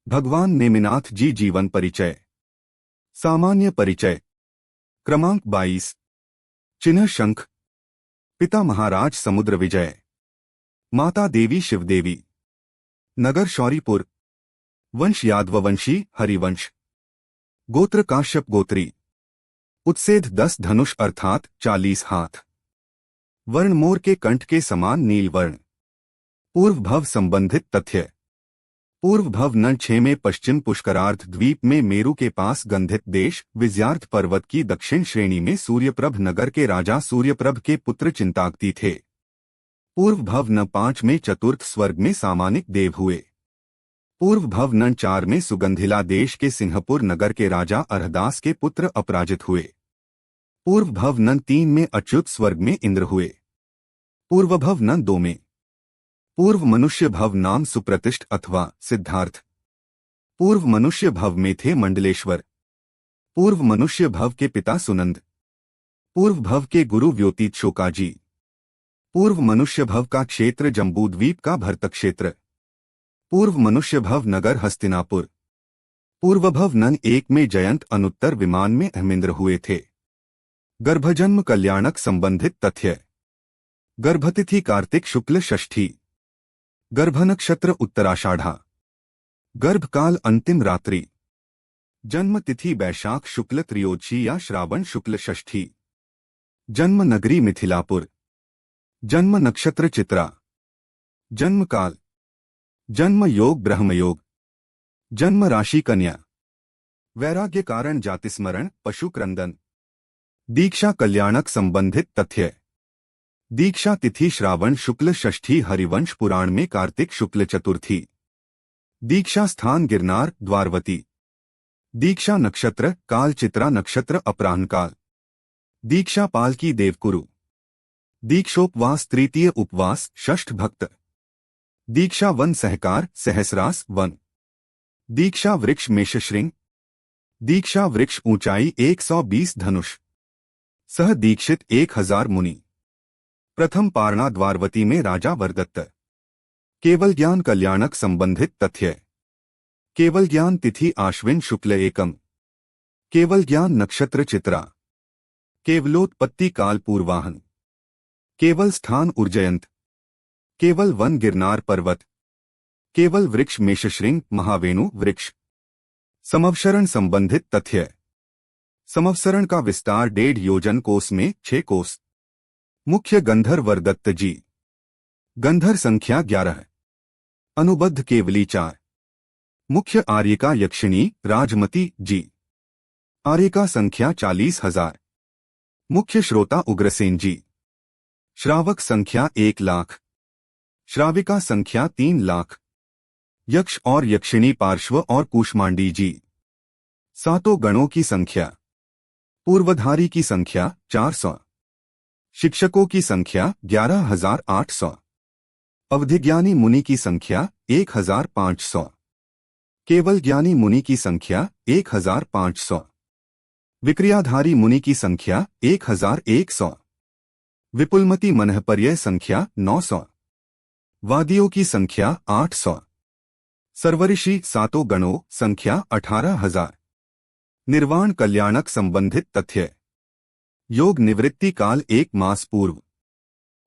भगवान नेमिनाथ जी जीवन परिचय। सामान्य परिचय। क्रमांक 22। चिन्ह शंख। पिता महाराज समुद्र विजय। माता देवी शिवदेवी। नगर शौरीपुर। वंश यादववंशी हरिवंश। गोत्र काश्यप गोत्री। उत्सेध 10 धनुष अर्थात 40 हाथ। वर्ण मोर के कंठ के समान नील वर्ण। पूर्व भव संबंधित तथ्य। पूर्व भव न 6 में पश्चिम पुष्करार्ध द्वीप में मेरु के पास गंधित देश विजयार्थ पर्वत की दक्षिण श्रेणी में सूर्यप्रभ नगर के राजा सूर्यप्रभ के पुत्र चिंताक्ति थे। पूर्व भव न 5 में चतुर्थ स्वर्ग में सामानिक देव हुए। पूर्व भव न 4 में सुगंधिला देश के सिंहपुर नगर के राजा अर्हदास के पुत्र अपराजित हुए। पूर्व भव न 3 में अच्युत स्वर्ग में इंद्र हुए। पूर्व भव न 2 में पूर्व मनुष्य भव नाम सुप्रतिष्ठ अथवा सिद्धार्थ। पूर्व मनुष्य भव में थे मंडलेश्वर। पूर्व मनुष्य भव के पिता सुनंद। पूर्व भव के गुरु व्योतीत शोकाजी। पूर्व मनुष्य भव का क्षेत्र जम्बूद्वीप का भरत क्षेत्र। पूर्व मनुष्य भव नगर हस्तिनापुर। पूर्व भव नन 1 में जयंत अनुत्तर विमान में अहमिंद्र हुए थे। गर्भजन्म कल्याणक संबंधित तथ्य। गर्भतिथि कार्तिक शुक्ल षष्ठी। गर्भ नक्षत्र उत्तराषाढ़ा। गर्भकाल अंतिम रात्रि। जन्म तिथि वैशाख शुक्ल त्रयोदशी या श्रावण शुक्ल षष्ठी। जन्म नगरी मिथिलापुर। जन्म नक्षत्र चित्रा। जन्म काल। जन्म योग ब्रह्मयोग। जन्म राशि कन्या। वैराग्य कारण जातिस्मरण पशु क्रंदन। दीक्षा कल्याणक संबंधित तथ्य। दीक्षा तिथि श्रावण शुक्ल षष्ठी हरिवंश पुराण में कार्तिक शुक्ल चतुर्थी। दीक्षा स्थान गिरनार द्वारवती। दीक्षा नक्षत्र काल चित्रा नक्षत्र अपराह्नकाल। दीक्षा पाल की देवकुरु। दीक्षोपवास तृतीय उपवास षष्ठ भक्त। दीक्षा वन सहकार सहस्रास वन। दीक्षा वृक्ष मेषश्रृंग। दीक्षा वृक्ष ऊंचाई 120 धनुष। सह दीक्षित 1000 मुनि। प्रथम पारणा द्वारवती में राजा वरदत्त। केवल ज्ञान कल्याणक संबंधित तथ्य। केवल ज्ञान तिथि आश्विन शुक्ल एकम। केवल ज्ञान नक्षत्र चित्रा। केवलोत्पत्ति काल पूर्वाहन। केवल स्थान उर्जयंत। केवल वन गिरनार पर्वत। केवल वृक्ष मेषश्रृंग महावेणु वृक्ष। समवसरण संबंधित तथ्य। समवसरण का विस्तार 1.5 योजन कोस में 6 कोस। मुख्य गंधर वरदत्त जी। गंधर संख्या 11। अनुबद्ध केवली 4। मुख्य आर्यिका यक्षिणी राजमती जी। आर्यिका संख्या 40,000। मुख्य श्रोता उग्रसेन जी। श्रावक संख्या 1 लाख। श्राविका संख्या 3 लाख। यक्ष और यक्षिणी पार्श्व और कूष्मांडी जी। सातों गणों की संख्या। पूर्वधारी की संख्या 400। शिक्षकों की संख्या 11,800। अवधिज्ञानी मुनि की संख्या 1,500। केवल ज्ञानी मुनि की संख्या 1,500। विक्रियाधारी मुनि की संख्या 1,100। विपुलमती मनःपर्यय संख्या 900। वादियों की संख्या 800। सर्वऋषि सातों गणों संख्या 18,000। निर्वाण कल्याणक संबंधित तथ्य। योग निवृत्ति काल 1 मास पूर्व।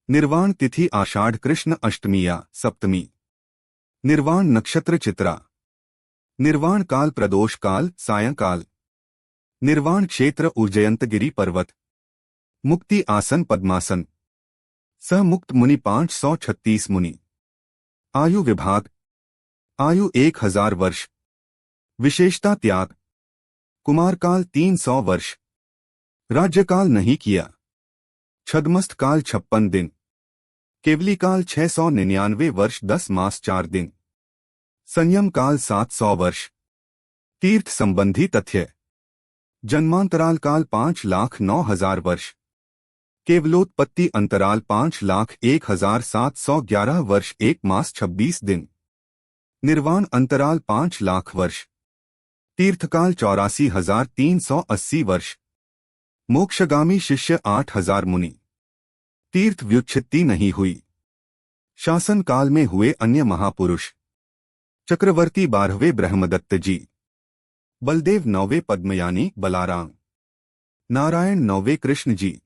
निर्वाण तिथि आषाढ़ कृष्ण अष्टमी या सप्तमी। निर्वाण नक्षत्र चित्रा। निर्वाण काल प्रदोष काल सायंकाल। निर्वाण क्षेत्र उज्जयंतगिरी पर्वत। मुक्ति आसन पद्मासन। सह मुक्त मुनि 536 मुनि। आयु विभाग। आयु 1000 वर्ष। विशेषता त्याग। कुमार काल 300 वर्ष। राज्यकाल नहीं किया। छद्मस्त काल 56 दिन। केवली काल 699 वर्ष 10 मास 4 दिन। संयम काल 700 वर्ष। तीर्थ संबंधी तथ्य। जन्मांतराल काल 5,09,000 वर्ष। केवलोत्पत्ति अंतराल 5,01,711 वर्ष 1 मास 26 दिन। निर्वाण अंतराल 5 लाख वर्ष। तीर्थकाल 84,380 वर्ष। मोक्षगामी शिष्य 8,000 मुनि। तीर्थ व्युच्छित्ति नहीं हुई। शासन काल में हुए अन्य महापुरुष। चक्रवर्ती 12वें ब्रह्मदत्त जी, बलदेव 9वें पद्मयानी बलाराम, नारायण 9वें कृष्ण जी,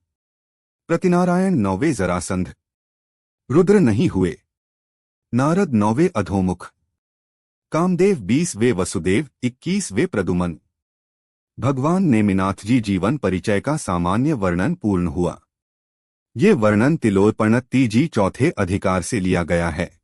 प्रतिनारायण 9वें जरासंध, रुद्र नहीं हुए, नारद 9वें अधोमुख, कामदेव 20वें वसुदेव, 21वें प्रदुमन। भगवान नेमिनाथ जी जीवन परिचय का सामान्य वर्णन पूर्ण हुआ। ये वर्णन तिलोत्पलती जी चौथे अधिकार से लिया गया है।